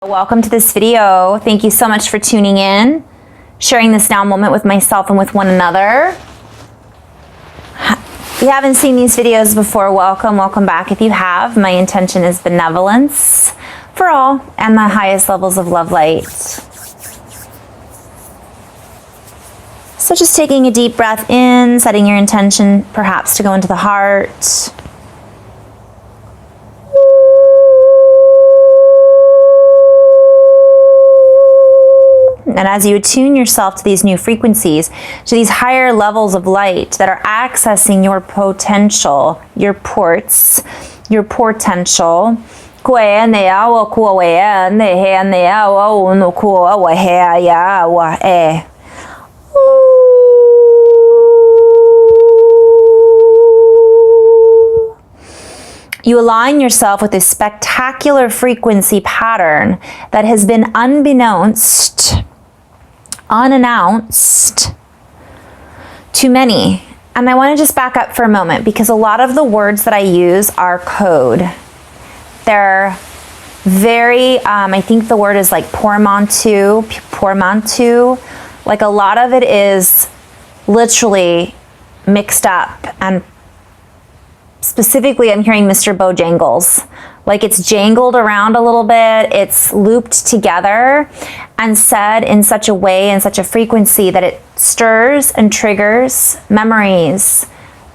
Welcome to this video. Thank you so much for tuning in, sharing this now moment with myself and with one another. If you haven't seen these videos before, welcome back. If you have, my intention is benevolence for all and the highest levels of love light. So just taking a deep breath in, setting your intention perhaps to go into the heart. And as you attune yourself to these new frequencies, to these higher levels of light that are accessing your potential, your ports, your potential, you align yourself with a spectacular frequency pattern that has been unannounced to many. And I want to just back up for a moment because a lot of the words that I use are code. They're very, I think the word is like portmanteau. Like a lot of it is literally mixed up, and specifically I'm hearing Mr. Bojangles. Like it's jangled around a little bit, it's looped together and said in such a way, in such a frequency that it stirs and triggers memories,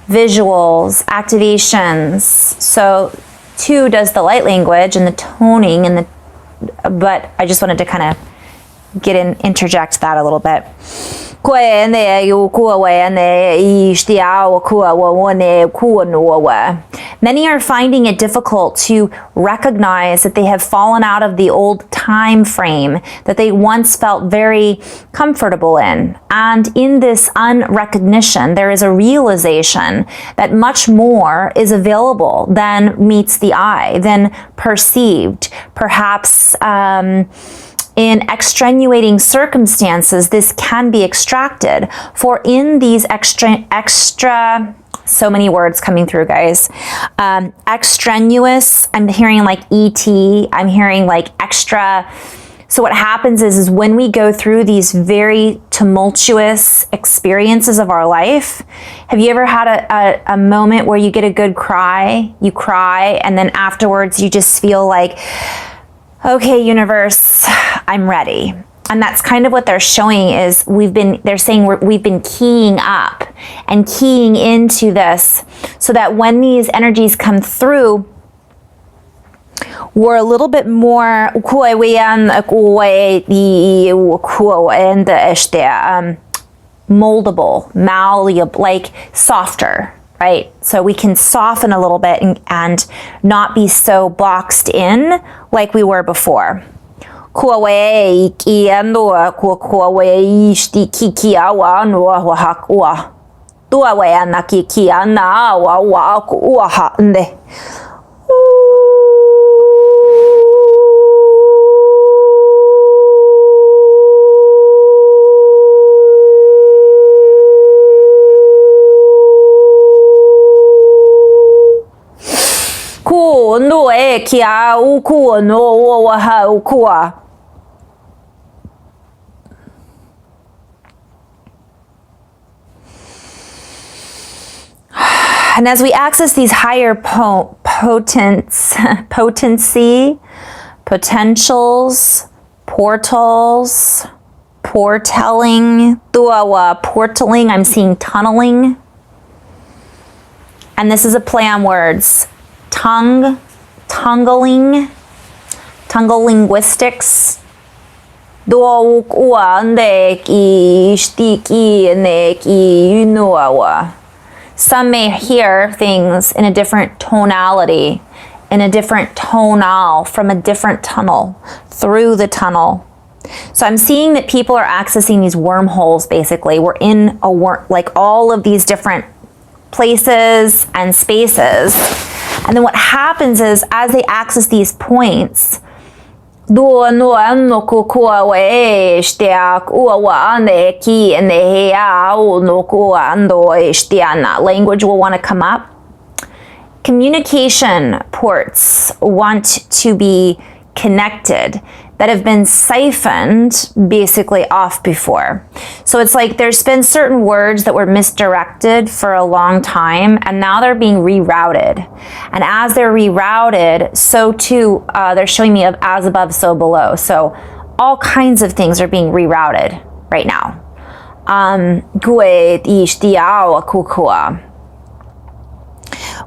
visuals, activations. So two does the light language and the toning and but I just wanted to kind of interject that a little bit. Many are finding it difficult to recognize that they have fallen out of the old time frame that they once felt very comfortable in. And in this unrecognition, there is a realization that much more is available than meets the eye, than perceived. Perhaps in extenuating circumstances, this can be extracted. For in these extra, so many words coming through, guys. Extraneous, I'm hearing like ET, I'm hearing like extra. So what happens is when we go through these very tumultuous experiences of our life, have you ever had a moment where you get a good cry, you cry, and then afterwards you just feel like, okay, universe, I'm ready. And that's kind of what they're showing is they're saying we've been keying up and keying into this so that when these energies come through, we're a little bit more moldable, malleable, like softer, right? So we can soften a little bit and not be so boxed in like we were before. And as we access these higher potency, potentials, portals, portaling, I'm seeing tunneling. And this is a play on words. Tungle linguistics. Some may hear things in a different tonality, in a different tonal, from a different tunnel, through the tunnel. So I'm seeing that people are accessing these wormholes, basically. We're in like all of these different places and spaces. And then what happens is as they access these points, language will want to come up. Communication ports want to be connected. that have been siphoned basically off before. So it's like there's been certain words that were misdirected for a long time, and now they're being rerouted. And as they're rerouted, so too, they're showing me of as above, so below. So all kinds of things are being rerouted right now.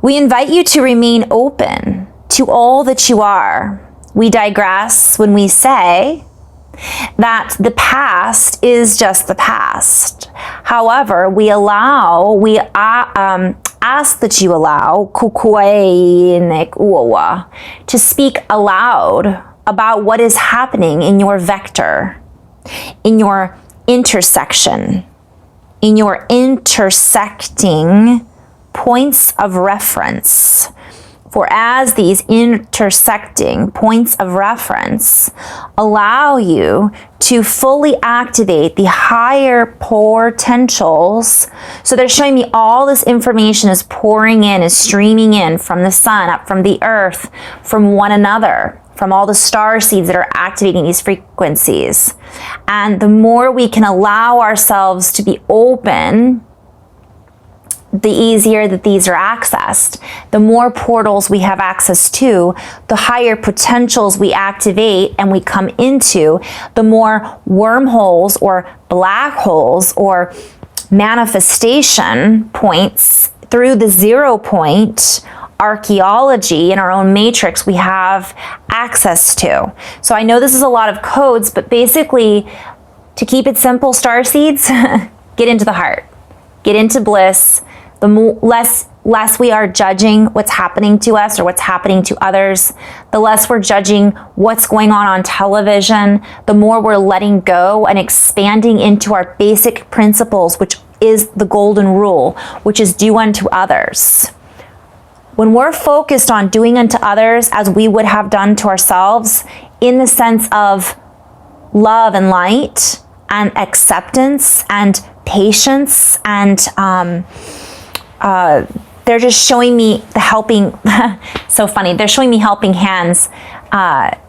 We invite you to remain open to all that you are. We digress when we say that the past is just the past. However, we ask that you allow to speak aloud about what is happening in your vector, in your intersection, in your intersecting points of reference. For as these intersecting points of reference allow you to fully activate the higher potentials, so they're showing me all this information is pouring in, is streaming in from the sun, up from the earth, from one another, from all the star seeds that are activating these frequencies. And the more we can allow ourselves to be open, the easier that these are accessed. The more portals we have access to, the higher potentials we activate and we come into, the more wormholes or black holes or manifestation points through the 0 point archaeology in our own matrix we have access to. So I know this is a lot of codes, but basically, to keep it simple, star seeds, get into the heart, get into bliss. The less we are judging what's happening to us or what's happening to others, the less we're judging what's going on television, the more we're letting go and expanding into our basic principles, which is the golden rule, which is do unto others. When we're focused on doing unto others as we would have done to ourselves, in the sense of love and light and acceptance and patience, and they're just showing me the helping, so funny, they're showing me helping hands.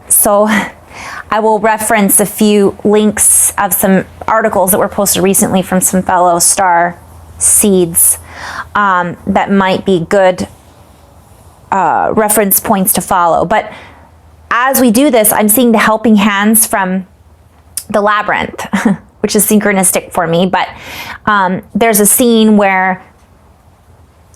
So I will reference a few links of some articles that were posted recently from some fellow star seeds that might be good reference points to follow. But as we do this, I'm seeing the helping hands from the labyrinth, which is synchronistic for me. But there's a scene where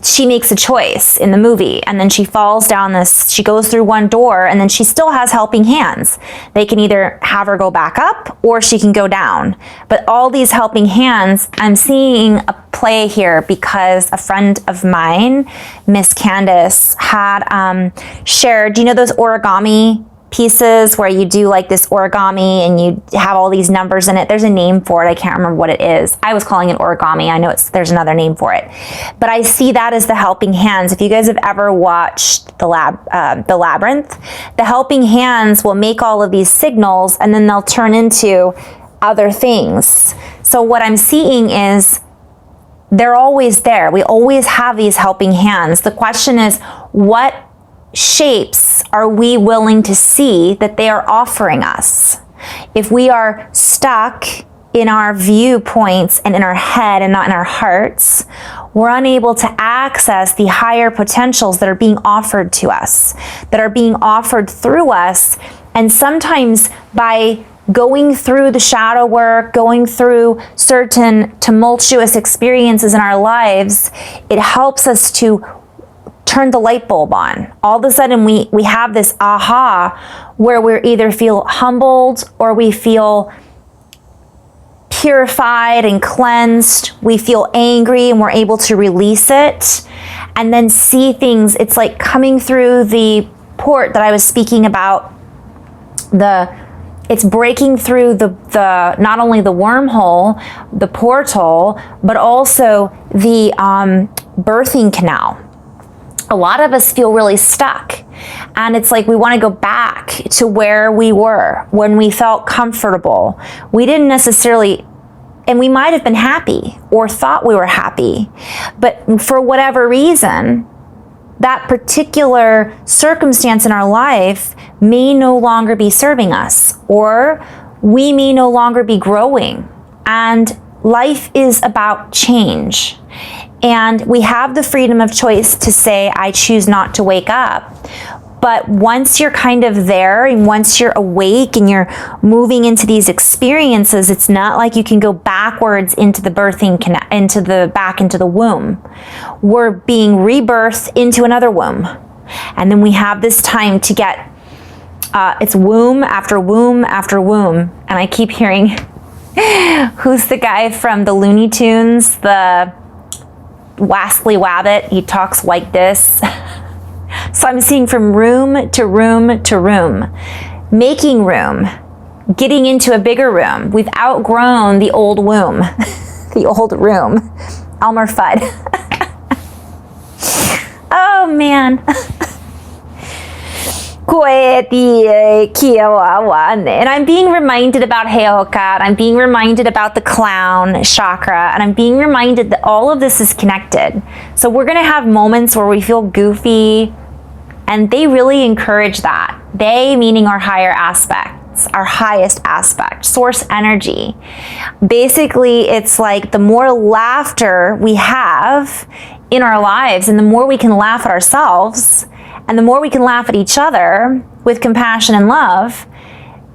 she makes a choice in the movie, and then she falls down this, she goes through one door, and then she still has helping hands. They can either have her go back up or she can go down. But all these helping hands, I'm seeing a play here because a friend of mine, Miss Candace, had shared, do you know those origami pieces where you do like this origami and you have all these numbers in it? There's a name for it. I can't remember what it is. I was calling it origami. I know there's another name for it. But I see that as the helping hands. If you guys have ever watched the Labyrinth, the helping hands will make all of these signals and then they'll turn into other things. So what I'm seeing is they're always there. We always have these helping hands. The question is, what shapes are we willing to see that they are offering us? If we are stuck in our viewpoints and in our head and not in our hearts, we're unable to access the higher potentials that are being offered to us, that are being offered through us. And sometimes by going through the shadow work, going through certain tumultuous experiences in our lives, it helps us to turn the light bulb on. All of a sudden we have this aha where we either feel humbled or we feel purified and cleansed. We feel angry and we're able to release it and then see things. It's like coming through the port that I was speaking about. It's breaking through the not only the wormhole, the portal, but also the birthing canal. A lot of us feel really stuck, and it's like we want to go back to where we were when we felt comfortable. We didn't necessarily, and we might have been happy or thought we were happy, but for whatever reason, that particular circumstance in our life may no longer be serving us, or we may no longer be growing. And life is about change. And we have the freedom of choice to say, I choose not to wake up. But once you're kind of there, and once you're awake and you're moving into these experiences, it's not like you can go backwards into the birthing, back into the womb. We're being rebirthed into another womb. And then we have this time to get, it's womb after womb after womb. And I keep hearing, who's the guy from the Looney Tunes, the Wastley Wabbit? He talks like this. So I'm seeing from room to room to room, making room, getting into a bigger room. We've outgrown the old womb, the old room. Elmer Fudd. Oh man. And I'm being reminded about Heoka, I'm being reminded about the clown chakra, and I'm being reminded that all of this is connected. So we're going to have moments where we feel goofy, and they really encourage that. They meaning our higher aspects, our highest aspect, source energy. Basically, it's like the more laughter we have in our lives, and the more we can laugh at ourselves, and the more we can laugh at each other with compassion and love,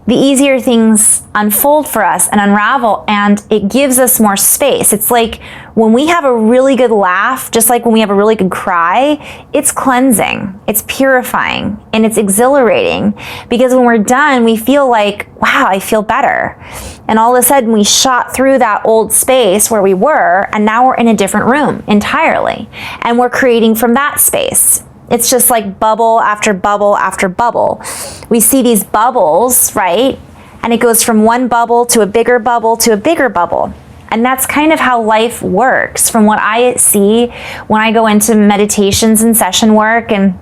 the easier things unfold for us and unravel, and it gives us more space. It's like when we have a really good laugh, just like when we have a really good cry, it's cleansing, it's purifying, and it's exhilarating, because when we're done, we feel like, wow, I feel better. And all of a sudden we shot through that old space where we were, and now we're in a different room entirely. And we're creating from that space. It's just like bubble after bubble after bubble. We see these bubbles, right? And it goes from one bubble to a bigger bubble to a bigger bubble. And that's kind of how life works from what I see when I go into meditations and session work, and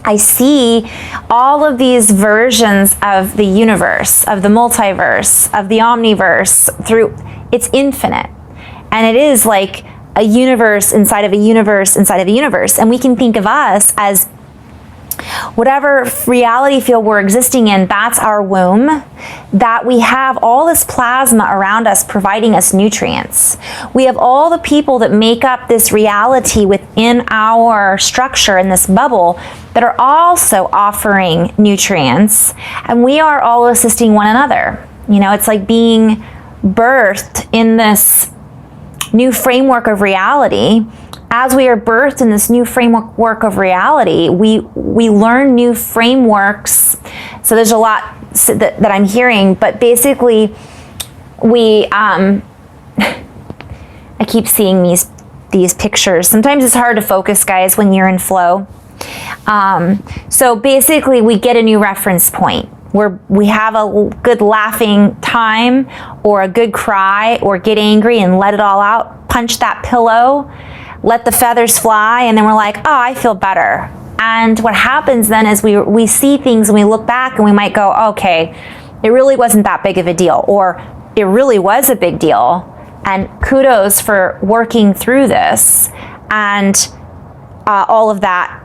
I see all of these versions of the universe, of the multiverse, of the omniverse through, it's infinite. And it is like a universe inside of a universe inside of a universe. And we can think of us as whatever reality field we're existing in, that's our womb, that we have all this plasma around us providing us nutrients. We have all the people that make up this reality within our structure in this bubble that are also offering nutrients, and we are all assisting one another. You know, it's like being birthed in this new framework of reality. As we are birthed in this new framework of reality, we learn new frameworks. So there's a lot that I'm hearing, but basically we, I keep seeing these pictures. Sometimes it's hard to focus, guys, when you're in flow. So basically we get a new reference point where we have a good laughing time, or a good cry, or get angry and let it all out, punch that pillow, let the feathers fly, and then we're like, oh, I feel better. And what happens then is we see things and we look back and we might go, okay, it really wasn't that big of a deal, or it really was a big deal, and kudos for working through this, and all of that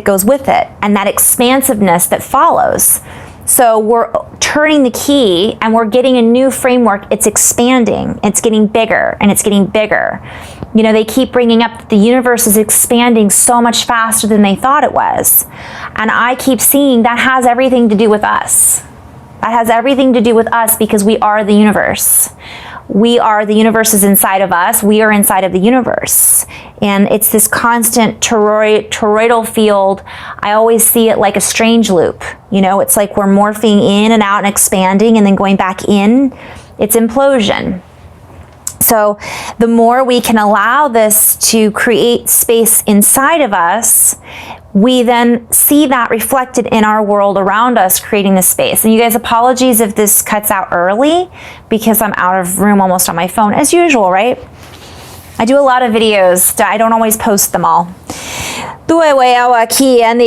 goes with it, and that expansiveness that follows. So we're turning the key and we're getting a new framework. It's expanding, it's getting bigger, and it's getting bigger. You know, they keep bringing up that the universe is expanding so much faster than they thought it was. And I keep seeing that has everything to do with us. That has everything to do with us, because we are the universe. We are, the universe is inside of us. We are inside of the universe. And it's this constant toroidal field. I always see it like a strange loop. You know, it's like we're morphing in and out and expanding and then going back in. It's implosion. So the more we can allow this to create space inside of us, we then see that reflected in our world around us, creating the space. And you guys, apologies if this cuts out early, because I'm out of room almost on my phone, as usual, right? I do a lot of videos. I don't always post them all. And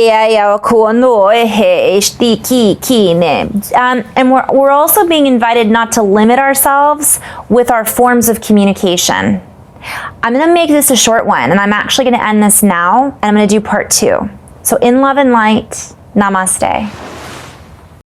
we're also being invited not to limit ourselves with our forms of communication. I'm gonna make this a short one, and I'm actually gonna end this now, and I'm gonna do part 2. So in love and light, namaste.